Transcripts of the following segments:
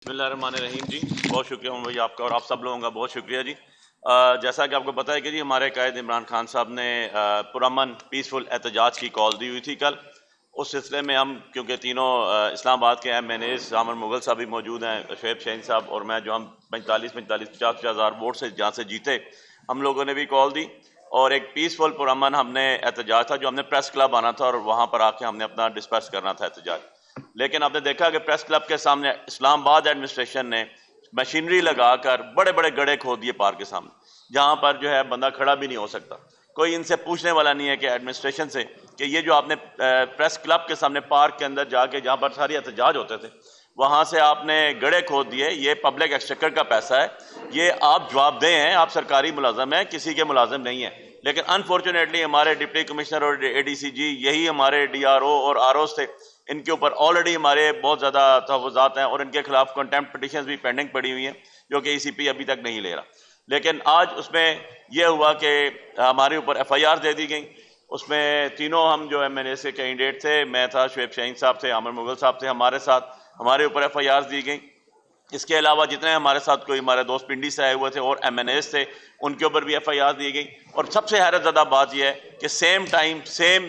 بسم اللہ الرحمن الرحیم جی، بہت شکریہ بھائی آپ کا اور آپ سب لوگوں کا بہت شکریہ جی۔ جیسا کہ آپ کو پتہ ہے کہ جی ہمارے قائد عمران خان صاحب نے پرامن پیسفل احتجاج کی کال دی ہوئی تھی کل۔ اس سلسلے میں ہم کیونکہ تینوں اسلام آباد کے ایم این ایز عامر مغل صاحب بھی موجود ہیں، شعیب شاہین صاحب اور میں، جو ہم 50 ہزار ووٹ سے جہاں سے جیتے، ہم لوگوں نے بھی کال دی اور ایک پیسفل پرامن ہم نے احتجاج تھا جو ہم نے پریس کلب آنا تھا اور وہاں پر آ کے ہم نے اپنا ڈسپرس کرنا تھا احتجاج۔ لیکن آپ نے دیکھا کہ پریس کلب کے سامنے اسلام آباد ایڈمنسٹریشن نے مشینری لگا کر بڑے بڑے گڑھے کھود دیے پارک کے سامنے، جہاں پر جو ہے بندہ کھڑا بھی نہیں ہو سکتا۔ کوئی ان سے پوچھنے والا نہیں ہے کہ ایڈمنسٹریشن سے کہ یہ جو آپ نے پریس کلب کے سامنے پارک کے اندر جا کے جہاں پر ساری احتجاج ہوتے تھے وہاں سے آپ نے گڑھے کھود دیے، یہ پبلک ایکسچیکر کا پیسہ ہے، یہ آپ جواب دہ ہیں، آپ سرکاری ملازم ہیں، کسی کے ملازم نہیں ہیں۔ لیکن انفارچونیٹلی ہمارے ڈپٹی کمشنر اور اے ڈی سی جی، یہی ہمارے ڈی آر او اور آر اوز تھے، ان کے اوپر آلریڈی ہمارے بہت زیادہ تحفظات ہیں اور ان کے خلاف کنٹیمپٹ پٹیشنز بھی پینڈنگ پڑی ہوئی ہیں جو کہ ای سی پی ابھی تک نہیں لے رہا۔ لیکن آج اس میں یہ ہوا کہ ہمارے اوپر ایف آئی آر دے دی گئی۔ اس میں تینوں ہم جو ایم این اے سے کینڈیڈیٹ تھے، میں تھا، شعیب شاہین صاحب تھے، عامر مغل صاحب تھے ہمارے ساتھ، ہمارے اوپر ایف آئی آر دی گئی۔ اس کے علاوہ جتنے ہمارے ساتھ کوئی ہمارے دوست پنڈی سے آئے ہوئے تھے اور ایم این ایز تھے، ان کے اوپر بھی ایف آئی آر دی گئی۔ اور سب سے حیرت زدہ بات یہ ہے کہ سیم ٹائم سیم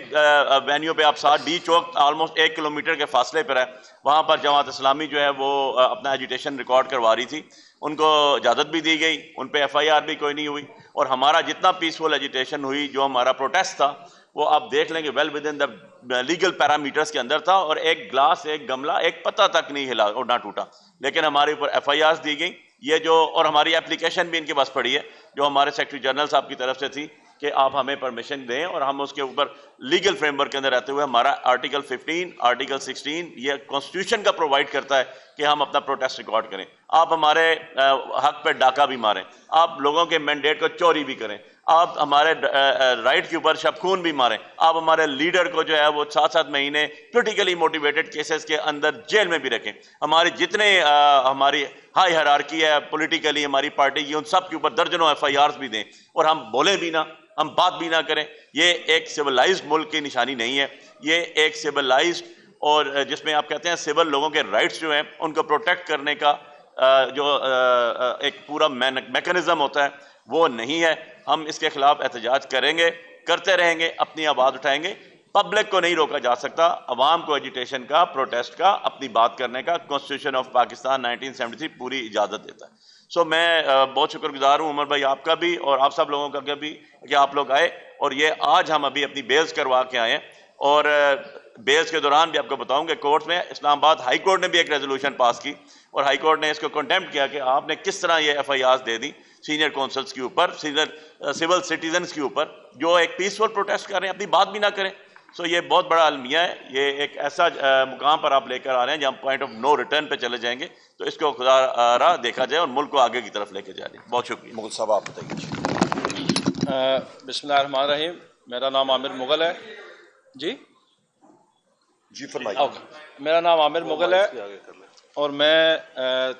وینیو پہ آپ ساتھ ڈی چوک آلموسٹ 1 کلومیٹر کے فاصلے پر ہے، وہاں پر جماعت اسلامی جو ہے وہ اپنا ایجیٹیشن ریکارڈ کروا رہی تھی، ان کو اجازت بھی دی گئی، ان پہ ایف آئی آر بھی کوئی نہیں ہوئی۔ اور ہمارا جتنا پیسفل ایجیٹیشن ہوئی، جو ہمارا پروٹیسٹ تھا، وہ آپ دیکھ لیں گے well with in the legal parameters کے اندر تھا، اور ایک گلاس، ایک گملہ، ایک پتہ تک نہیں ہلا اور نہ ٹوٹا۔ لیکن ہمارے اوپر ایف آئی آرز دی گئی، یہ جو، اور ہماری اپلیکیشن بھی ان کے پاس پڑی ہے جو ہمارے سیکرٹری جنرل صاحب کی طرف سے تھی کہ آپ ہمیں پرمیشن دیں، اور ہم اس کے اوپر لیگل فریم ورک کے اندر رہتے ہوئے ہمارا آرٹیکل 15 آرٹیکل 16 یہ کانسٹیٹیوشن کا پرووائڈ کرتا ہے کہ ہم اپنا پروٹیسٹ ریکارڈ کریں۔ آپ ہمارے حق پہ ڈاکہ بھی ماریں، آپ لوگوں کے مینڈیٹ کو چوری بھی کریں، آپ ہمارے رائٹ کے اوپر شب خون بھی ماریں، آپ ہمارے لیڈر کو جو ہے وہ 7 مہینے پولیٹیکلی موٹیویٹڈ کیسز کے اندر جیل میں بھی رکھیں، ہمارے جتنے ہماری ہائی ہیرارکی ہے پولیٹیکلی ہماری پارٹی کی، ان سب کے اوپر درجنوں ایف آئی آرز بھی دیں، اور ہم بولیں بھی نہ، ہم بات بھی نہ کریں۔ یہ ایک سویلائزڈ ملک کی نشانی نہیں ہے، یہ ایک سویلائزڈ اور جس میں آپ کہتے ہیں سول لوگوں کے رائٹس جو ہیں ان کو پروٹیکٹ کرنے کا جو ایک پورا میکنزم ہوتا ہے وہ نہیں ہے۔ ہم اس کے خلاف احتجاج کریں گے، کرتے رہیں گے، اپنی آواز اٹھائیں گے۔ پبلک کو نہیں روکا جا سکتا، عوام کو ایجیٹیشن کا، پروٹیسٹ کا، اپنی بات کرنے کا کانسٹیٹیوشن آف پاکستان 1973 پوری اجازت دیتا ہے۔ سو میں بہت شکر گزار ہوں عمر بھائی آپ کا بھی اور آپ سب لوگوں کا بھی کہ آپ لوگ آئے، اور یہ آج ہم ابھی اپنی بیلز کروا کے آئے ہیں، اور بیلز کے دوران بھی آپ کو بتاؤں کہ کورٹ میں اسلام آباد ہائی کورٹ نے بھی ایک ریزولوشن پاس کی، اور ہائی کورٹ نے اس کو کنڈیمڈ کیا کہ آپ نے کس طرح یہ ایف آئی آرز دے دی سینئر کونسلز کے اوپر، سینئر سول سٹیزنز کے اوپر جو ایک پیسفل پروٹیسٹ کر رہے ہیں، اپنی بات بھی نہ کریں۔ سو یہ بہت بڑا المیہ ہے، یہ ایک ایسا مقام پر آپ لے کر آ رہے ہیں جہاں پوائنٹ آف نو ریٹرن پہ چلے جائیں گے، تو اس کو خدا را دیکھا جائے اور ملک کو آگے کی طرف لے کے جا رہے ہیں۔ بہت شکریہ۔ مغل صاحب آپ بتائیے۔ بسم اللہ الرحمن الرحیم، میرا نام عامر مغل ہے جی فرمائیے۔ میرا نام عامر مغل ہے اور میں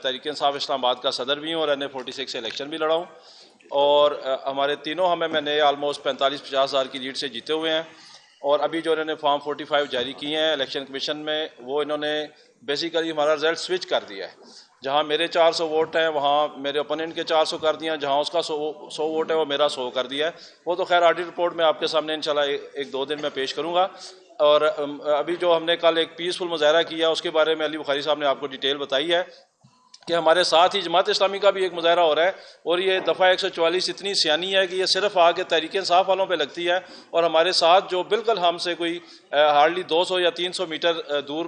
تحریک انصاف اسلام آباد کا صدر بھی ہوں اور NA46 سے الیکشن بھی لڑا ہوں، اور ہمارے تینوں ہمیں میں نے آلموسٹ 45-50 ہزار کی لیڈ سے جیتے ہوئے ہیں، اور ابھی جو انہوں نے فارم 45 جاری کیے ہیں الیکشن کمیشن میں، وہ انہوں نے بیسیکلی ہمارا رزلٹ سوئچ کر دیا ہے۔ جہاں میرے 400 ووٹ ہیں وہاں میرے اپوننٹ کے 400 کر دیا، جہاں اس کا 100 ووٹ ہے وہ میرا 100 کر دیا ہے۔ وہ تو خیر آڈٹ رپورٹ میں آپ کے سامنے انشاءاللہ 1-2 دن میں پیش کروں گا۔ اور ابھی جو ہم نے کل ایک پیسفل مظاہرہ کیا اس کے بارے میں علی بخاری صاحب نے آپ کو ڈیٹیل بتائی ہے کہ ہمارے ساتھ ہی جماعت اسلامی کا بھی ایک مظاہرہ ہو رہا ہے، اور یہ دفعہ 144 اتنی سیانی ہے کہ یہ صرف آ کے تحریک انصاف والوں پہ لگتی ہے، اور ہمارے ساتھ جو بالکل ہم سے کوئی ہارڈلی 200 یا 300 میٹر دور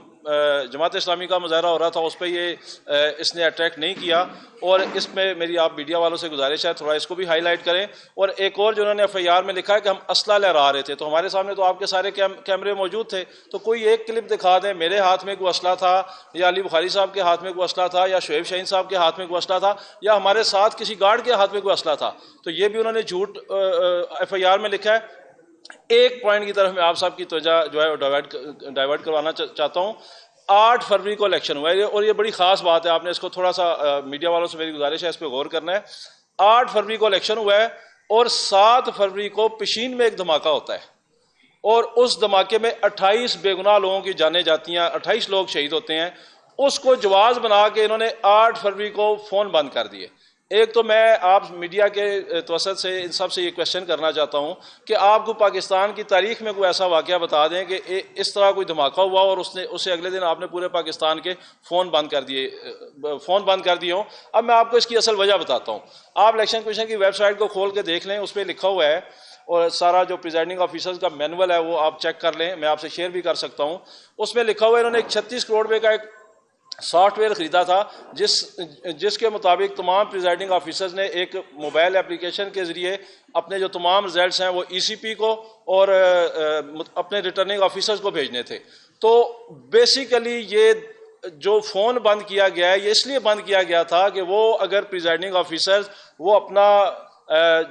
جماعت اسلامی کا مظاہرہ ہو رہا تھا، اس پہ یہ اس نے اٹریکٹ نہیں کیا۔ اور اس میں میری آپ میڈیا والوں سے گزارش ہے تھوڑا اس کو بھی ہائی لائٹ کریں۔ اور ایک اور جو انہوں نے ایف آئی آر میں لکھا ہے کہ ہم اسلحہ لہرا رہے تھے، تو ہمارے سامنے تو آپ کے سارے کیمرے موجود تھے، تو کوئی ایک کلپ دکھا دیں میرے ہاتھ میں کوئی اسلحہ تھا، یا علی بخاری صاحب کے ہاتھ میں کوئی اسلحہ تھا، یا شعیب شاہین صاحب کے ہاتھ میں کوئی اسلحہ تھا، یا ہمارے ساتھ کسی گارڈ کے ہاتھ میں کوئی اسلحہ تھا، تو یہ بھی انہوں نے جھوٹ ایف آئی آر میں لکھا ہے۔ ایک پوائنٹ کی طرف میں آپ صاحب کی توجہ جو ہے ڈائیورٹ کروانا چاہتا ہوں۔ 8 فروری کو الیکشن ہوا ہے، اور یہ بڑی خاص بات ہے، آپ نے اس کو تھوڑا سا میڈیا والوں سے میری گزارش ہے اس پہ غور کرنا ہے۔ 8 فروری کو الیکشن ہوا ہے، اور 7 فروری کو پشین میں ایک دھماکہ ہوتا ہے، اور اس دھماکے میں 28 بے گناہ لوگوں کی جانیں جاتی ہیں، 28 لوگ شہید ہوتے ہیں۔ اس کو جواز بنا کے انہوں نے 8 فروری کو فون بند کر دیے۔ ایک تو میں آپ میڈیا کے توسط سے ان سب سے یہ کوشچن کرنا چاہتا ہوں کہ آپ کو پاکستان کی تاریخ میں کوئی ایسا واقعہ بتا دیں کہ اس طرح کوئی دھماکہ ہوا اور اسے اگلے دن آپ نے پورے پاکستان کے فون بند کر دیے ہوں۔ اب میں آپ کو اس کی اصل وجہ بتاتا ہوں۔ آپ الیکشن کمیشن کی ویب سائٹ کو کھول کے دیکھ لیں، اس پہ لکھا ہوا ہے، اور سارا جو پریزائڈنگ آفیسرز کا مینول ہے وہ آپ چیک کر لیں، میں آپ سے شیئر بھی کر سکتا ہوں۔ اس میں لکھا ہوا ہے انہوں نے ایک 36 کروڑ روپے کا ایک سافٹ ویئر خریدا تھا جس کے مطابق تمام پریزائڈنگ آفیسرز نے ایک موبائل اپلیکیشن کے ذریعے اپنے جو تمام رزلٹس ہیں وہ ECP کو اور اپنے ریٹرننگ آفیسرز کو بھیجنے تھے۔ تو بیسیکلی یہ جو فون بند کیا گیا ہے یہ اس لیے بند کیا گیا تھا کہ وہ اگر پریزائڈنگ آفیسرز وہ اپنا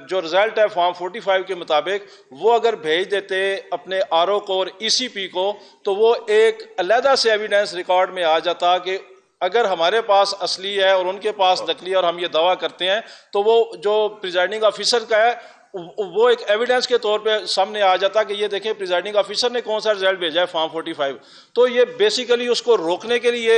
جو رزلٹ ہے فارم 45 کے مطابق وہ اگر بھیج دیتے اپنے RO کو اور ECP کو تو وہ ایک علیحدہ سے ایویڈنس ریکارڈ میں آ جاتا کہ اگر ہمارے پاس اصلی ہے اور ان کے پاس نقلی ہے اور ہم یہ دعویٰ کرتے ہیں تو وہ جو پریزائڈنگ آفیسر کا ہے وہ ایک ایویڈنس کے طور پہ سامنے آ جاتا کہ یہ دیکھیں پریزائڈنگ آفیسر نے کون سا رزلٹ بھیجا ہے فارم 45۔ تو یہ بیسیکلی اس کو روکنے کے لیے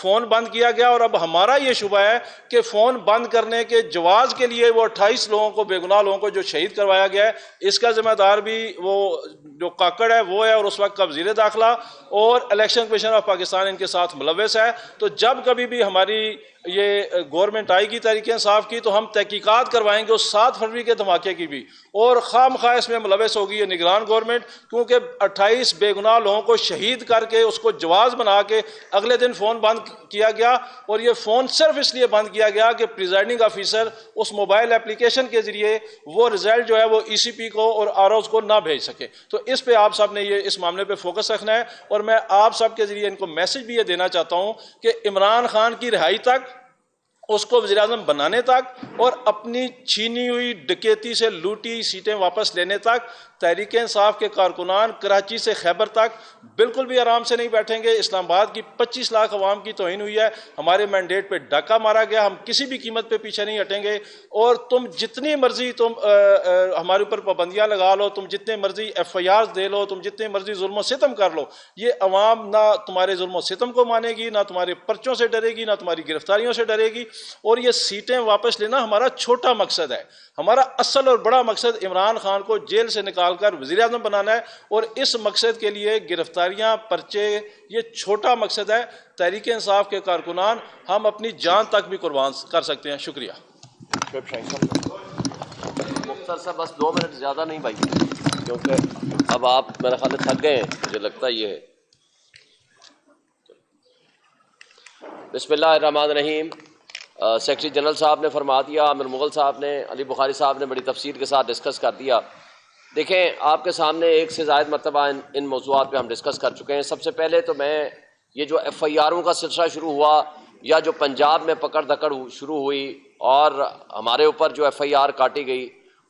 فون بند کیا گیا، اور اب ہمارا یہ شبہ ہے کہ فون بند کرنے کے جواز کے لیے وہ 28 لوگوں کو، بے گناہ لوگوں کو جو شہید کروایا گیا ہے، اس کا ذمہ دار بھی وہ جو کاکڑ ہے وہ ہے، اور اس وقت کا وزیر داخلہ اور الیکشن کمیشن آف پاکستان ان کے ساتھ ملوث ہے۔ تو جب کبھی بھی ہماری یہ گورنمنٹ آئے گی تحریک انصاف کی تو ہم تحقیقات کروائیں گے اس 7 فروری کے دھماکے کی بھی، اور خواہ مخواہ اس میں ملوث ہوگی یہ نگران گورنمنٹ، کیونکہ 28 بے گناہ لوگوں کو شہید کر کے اس کو جواز بنا کے اگلے دن فون بند کیا گیا، اور یہ فون صرف اس لیے بند کیا گیا کہ پریزائڈنگ آفیسر اس موبائل اپلیکیشن کے ذریعے وہ رزلٹ جو ہے وہ ECP کو اور ROs کو نہ بھیج سکے۔ تو اس پہ آپ سب نے یہ اس معاملے پہ فوکس رکھنا ہے، اور میں آپ سب کے ذریعے ان کو میسج بھی یہ دینا چاہتا ہوں کہ عمران خان کی رہائی تک، اس کو وزیراعظم بنانے تک، اور اپنی چھینی ہوئی ڈکیتی سے لوٹی سیٹیں واپس لینے تک تحریک انصاف کے کارکنان کراچی سے خیبر تک بالکل بھی آرام سے نہیں بیٹھیں گے۔ اسلام آباد کی 25 لاکھ عوام کی توہین ہوئی ہے، ہمارے مینڈیٹ پہ ڈاکہ مارا گیا، ہم کسی بھی قیمت پہ پیچھے نہیں ہٹیں گے، اور تم جتنی مرضی تم ہمارے اوپر پابندیاں لگا لو، تم جتنے مرضی FIRs دے لو، تم جتنے مرضی ظلم و ستم کر لو، یہ عوام نہ تمہارے ظلم و ستم کو مانے گی، نہ تمہارے پرچوں سے ڈرے گی، نہ تمہاری گرفتاریوں سے ڈرے گی۔ اور یہ سیٹیں واپس لینا ہمارا چھوٹا مقصد ہے، ہمارا اصل اور بڑا مقصد عمران خان کو جیل سے نکال کر وزیر اعظم بنانا ہے، اور اس مقصد کے لیے گرفتاریاں، پرچے یہ چھوٹا مقصد ہے۔ تحریک انصاف کے کارکنان ہم اپنی جان تک بھی قربان کر سکتے ہیں۔ شکریہ۔ مختار صاحب بس 2 منٹ، زیادہ نہیں بھائی، کیونکہ اب آپ میرے خیال میں تھک گئے ہیں، مجھے لگتا ہے یہ ہے۔ بسم اللہ الرحمن الرحیم۔ سیکرٹری جنرل صاحب نے فرما دیا، عامر مغل صاحب نے، علی بخاری صاحب نے بڑی تفصیل کے ساتھ ڈسکس کر دیا۔ دیکھیں آپ کے سامنے ایک سے زائد مرتبہ ان موضوعات پہ ہم ڈسکس کر چکے ہیں۔ سب سے پہلے تو میں یہ جو FIRوں کا سلسلہ شروع ہوا، یا جو پنجاب میں پکڑ دکڑ شروع ہوئی اور ہمارے اوپر جو FIR کاٹی گئی،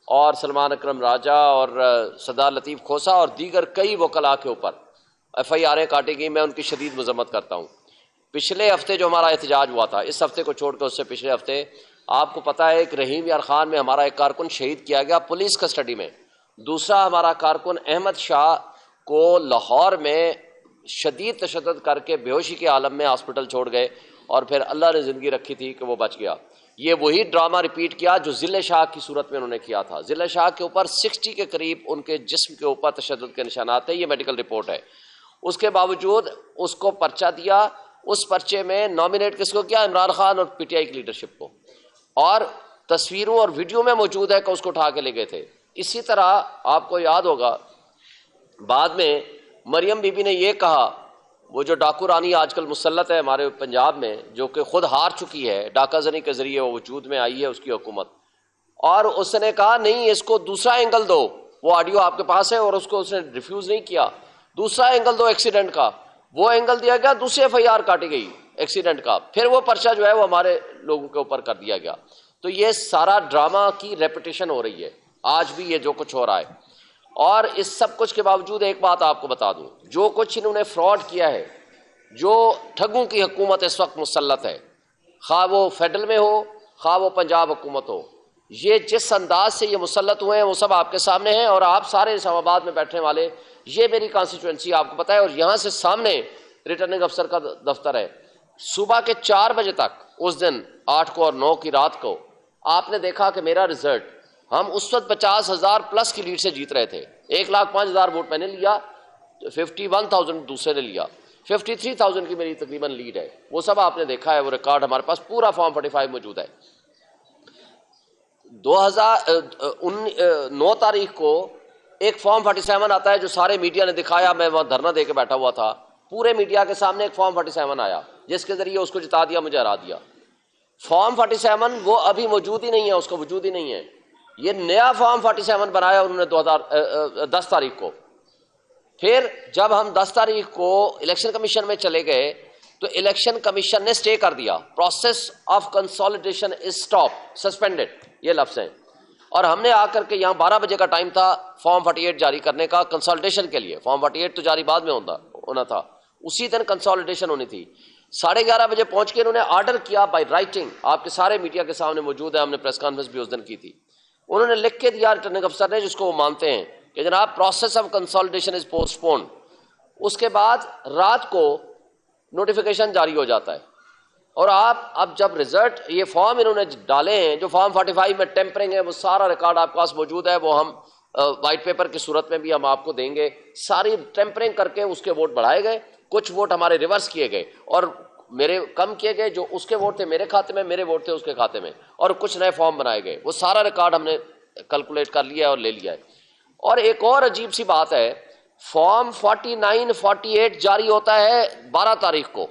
اور سلمان اکرم راجہ اور سردار لطیف کھوسہ اور دیگر کئی وکلاء کے اوپر FIRیں کاٹی گئی، میں ان کی شدید مذمت کرتا ہوں۔ پچھلے ہفتے جو ہمارا احتجاج ہوا تھا، اس ہفتے کو چھوڑ کر اس سے پچھلے ہفتے، آپ کو پتہ ہے کہ رحیم یار خان میں ہمارا ایک کارکن شہید کیا گیا پولیس کسٹڈی میں، دوسرا ہمارا کارکن احمد شاہ کو لاہور میں شدید تشدد کر کے بے ہوشی کے عالم میں ہاسپٹل چھوڑ گئے، اور پھر اللہ نے زندگی رکھی تھی کہ وہ بچ گیا۔ یہ وہی ڈرامہ ریپیٹ کیا جو ذل شاہ کی صورت میں انہوں نے کیا تھا۔ ذل شاہ کے اوپر 60 کے قریب ان کے جسم کے اوپر تشدد کے نشانات ہیں، یہ میڈیکل رپورٹ ہے۔ اس کے باوجود اس کو پرچہ دیا، اس پرچے میں نامینیٹ کس کو کیا؟ عمران خان اور PTI کی لیڈرشپ کو، اور تصویروں اور ویڈیو میں موجود ہے کہ اس کو اٹھا کے لے گئے تھے۔ اسی طرح آپ کو یاد ہوگا بعد میں مریم بی بی نے یہ کہا، وہ جو ڈاکو رانی آج کل مسلط ہے ہمارے پنجاب میں، جو کہ خود ہار چکی ہے، ڈاکہ زنی کے ذریعے وہ وجود میں آئی ہے اس کی حکومت، اور اس نے کہا نہیں اس کو دوسرا اینگل دو، وہ آڈیو آپ کے پاس ہے، اور اس کو اس نے ریفیوز نہیں کیا، دوسرا اینگل دو ایکسیڈنٹ کا، وہ اینگل دیا گیا، دوسری FIR کاٹی گئی ایکسیڈنٹ کا، پھر وہ پرچہ جو ہے وہ ہمارے لوگوں کے اوپر کر دیا گیا۔ تو یہ سارا ڈرامہ کی ریپیٹیشن ہو رہی ہے آج بھی، یہ جو کچھ ہو رہا ہے۔ اور اس سب کچھ کے باوجود ایک بات آپ کو بتا دوں، جو کچھ انہوں نے فراڈ کیا ہے، جو ٹھگوں کی حکومت اس وقت مسلط ہے، خواہ وہ فیڈرل میں ہو خواہ وہ پنجاب حکومت ہو، یہ جس انداز سے یہ مسلط ہوئے ہیں وہ سب آپ کے سامنے ہیں، اور آپ سارے اسلام آباد میں بیٹھنے والے، یہ میری کانسٹیچوئنسی آپ کو پتہ ہے، اور یہاں سے سامنے ریٹرننگ افسر کا دفتر ہے، صبح کے 4 بجے تک اس دن 8 کو اور 9 کی رات کو آپ نے دیکھا کہ میرا رزلٹ، ہم اس وقت 50,000 پلس کی لیڈ سے جیت رہے تھے. 1,05,000 ووٹ میں نے لیا، 51,000 دوسرے نے لیا، 53,000 کی میری تقریباً لیڈ ہے. وہ سب آپ نے دیکھا ہے، وہ ریکارڈ ہمارے پاس پورا فارم 45 موجود ہے. 9 تاریخ کو ایک فارم 47 آتا ہے جو سارے میڈیا نے دکھایا، میں وہاں دھرنا دے کے بیٹھا ہوا تھا، پورے میڈیا کے سامنے ایک فارم 47 آیا جس کے ذریعے اس کو جتا دیا، مجھے ہرا دیا. فارم 47 وہ ابھی موجود ہی نہیں ہے، اس کا وجود ہی نہیں ہے. یہ نیا فارم 47 بنایا انہوں نے 10 تاریخ کو. پھر جب ہم 10 تاریخ کو الیکشن کمیشن میں چلے گئے تو الیکشن کمیشن نے سٹے کر دیا، process of consolidation is stop, suspended, یہ لفظ ہیں. اور ہم نے آ کر کے یہاں 12 بجے کا ٹائم تھا فارم 48 جاری کرنے کا کنسالیڈیشن کے لیے. فارم 48 تو جاری بعد میں ہونا تھا، اسی دن کنسالیڈیشن ہونی تھی. 11:30 بجے پہنچ کے انہوں نے آرڈر کیا بائی رائٹنگ، آپ کے سارے میڈیا کے سامنے موجود ہے، ہم نے پریس کانفرنس بھی اس دن کی تھی. انہوں نے لکھ کے دیا ریٹرننگ افسر نے، جس کو وہ مانتے ہیں کہ جناب process of consolidation is postponed. اس کے بعد رات کو نوٹیفیکیشن جاری ہو جاتا ہے. اور آپ اب جب رزلٹ یہ فارم انہوں نے ڈالے ہیں جو فارم 45 میں ٹیمپرنگ ہے، وہ سارا ریکارڈ آپ کے پاس موجود ہے، وہ ہم وائٹ پیپر کی صورت میں بھی ہم آپ کو دیں گے. ساری ٹیمپرنگ کر کے اس کے ووٹ بڑھائے گئے، کچھ ووٹ ہمارے ریورس کیے گئے اور میرے کم کیے گئے. جو اس کے ووٹ تھے میرے کھاتے میں، میرے ووٹ تھے اس کے کھاتے میں، اور کچھ نئے فارم بنائے گئے. وہ سارا ریکارڈ ہم نے کیلکولیٹ کر لیا ہے اور لے لیا ہے. اور ایک اور عجیب سی بات ہے، فارم 49 48 جاری ہوتا ہے 12 تاریخ کو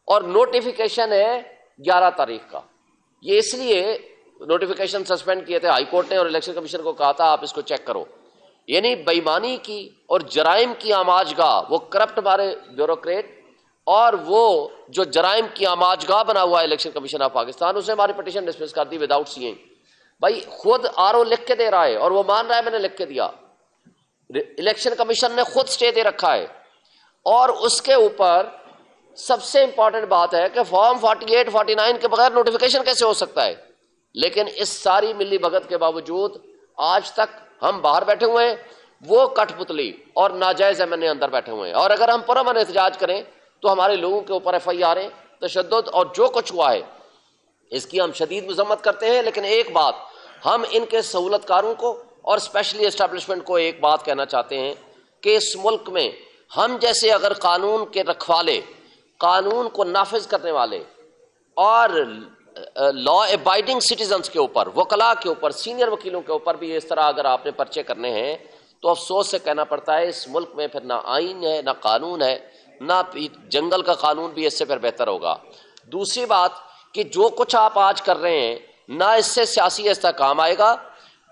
اور نوٹیفیکیشن ہے 11 تاریخ کا. یہ اس لیے نوٹیفیکیشن سسپینڈ کیے تھے ہائی کورٹ نے اور الیکشن کمیشن کو کہا تھا آپ اس کو چیک کرو. یعنی بےایمانی کی اور جرائم کی آماج گاہ، وہ کرپٹ ہمارے بیوروکریٹ اور وہ جو جرائم کی آماج گاہ بنا ہوا ہے الیکشن کمیشن آف پاکستان، اس نے ہماری پٹیشن ڈسمس کر دی وداؤٹ سیئنگ. بھائی خود RO لکھ کے دے رہا ہے اور وہ مان رہا ہے میں نے لکھ کے دیا. الیکشن کمیشن نے خود سٹے دے رکھا ہے. اور اس کے اوپر سب سے امپورٹنٹ بات ہے کہ فارم 48 49 کے بغیر نوٹیفیکیشن کیسے ہو سکتا ہے. لیکن اس ساری ملی بھگت کے باوجود آج تک ہم باہر بیٹھے ہوئے ہیں، وہ کٹ پتلی اور ناجائز MNA اندر بیٹھے ہوئے ہیں. اور اگر ہم پرامن احتجاج کریں تو ہمارے لوگوں کے اوپر FIR تشدد اور جو کچھ ہوا ہے اس کی ہم شدید مذمت کرتے ہیں. لیکن ایک بات ہم ان کے سہولت کاروں کو اور اسپیشلی اسٹیبلشمنٹ کو ایک بات کہنا چاہتے ہیں کہ اس ملک میں ہم جیسے اگر قانون کے رکھوالے، قانون کو نافذ کرنے والے اور لا ابائڈنگ سٹیزنز کے اوپر، وکلاء کے اوپر، سینئر وکیلوں کے اوپر بھی اس طرح اگر آپ نے پرچے کرنے ہیں تو افسوس سے کہنا پڑتا ہے اس ملک میں پھر نہ آئین ہے، نہ قانون ہے، نہ جنگل کا قانون بھی اس سے پھر بہتر ہوگا. دوسری بات کہ جو کچھ آپ آج کر رہے ہیں نہ اس سے سیاسی استحکام آئے گا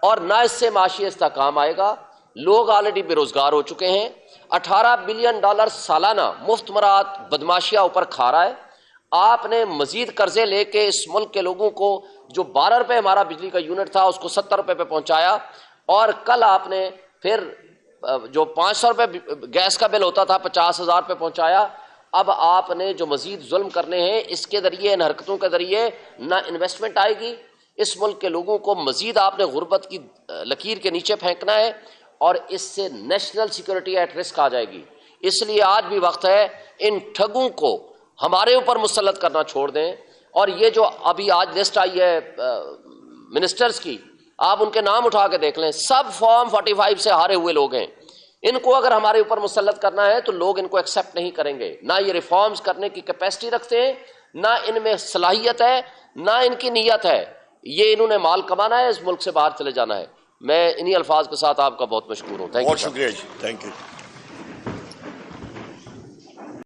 اور نہ اس سے معاشی استحکام آئے گا. لوگ آلریڈی بے روزگار ہو چکے ہیں. $18 بلین سالانہ مفت مراد بدماشیاں اوپر کھا رہا ہے. آپ نے مزید قرضے لے کے اس ملک کے لوگوں کو جو 12 روپے ہمارا بجلی کا یونٹ تھا اس کو 70 روپے پہ پہنچایا، اور کل آپ نے پھر جو 500 روپے گیس کا بل ہوتا تھا 50,000 پہ پہنچایا. اب آپ نے جو مزید ظلم کرنے ہیں اس کے ذریعے، ان حرکتوں کے ذریعے نہ انویسٹمنٹ آئے گی، اس ملک کے لوگوں کو مزید آپ نے غربت کی لکیر کے نیچے پھینکنا ہے اور اس سے نیشنل سیکورٹی ایٹ رسک آ جائے گی. اس لیے آج بھی وقت ہے ان ٹھگوں کو ہمارے اوپر مسلط کرنا چھوڑ دیں. اور یہ جو ابھی آج لسٹ آئی ہے منسٹرز کی، آپ ان کے نام اٹھا کے دیکھ لیں، سب فارم 45 سے ہارے ہوئے لوگ ہیں. ان کو اگر ہمارے اوپر مسلط کرنا ہے تو لوگ ان کو ایکسیپٹ نہیں کریں گے. نہ یہ ریفارمز کرنے کی کیپیسٹی رکھتے ہیں، نہ ان میں صلاحیت ہے، نہ ان کی نیت ہے. یہ انہوں نے مال کمانا ہے، اس ملک سے باہر چلے جانا ہے. میں انہی الفاظ کے ساتھ آپ کا بہت مشکور ہوں. بہت شکریہ جی، تھینک یو.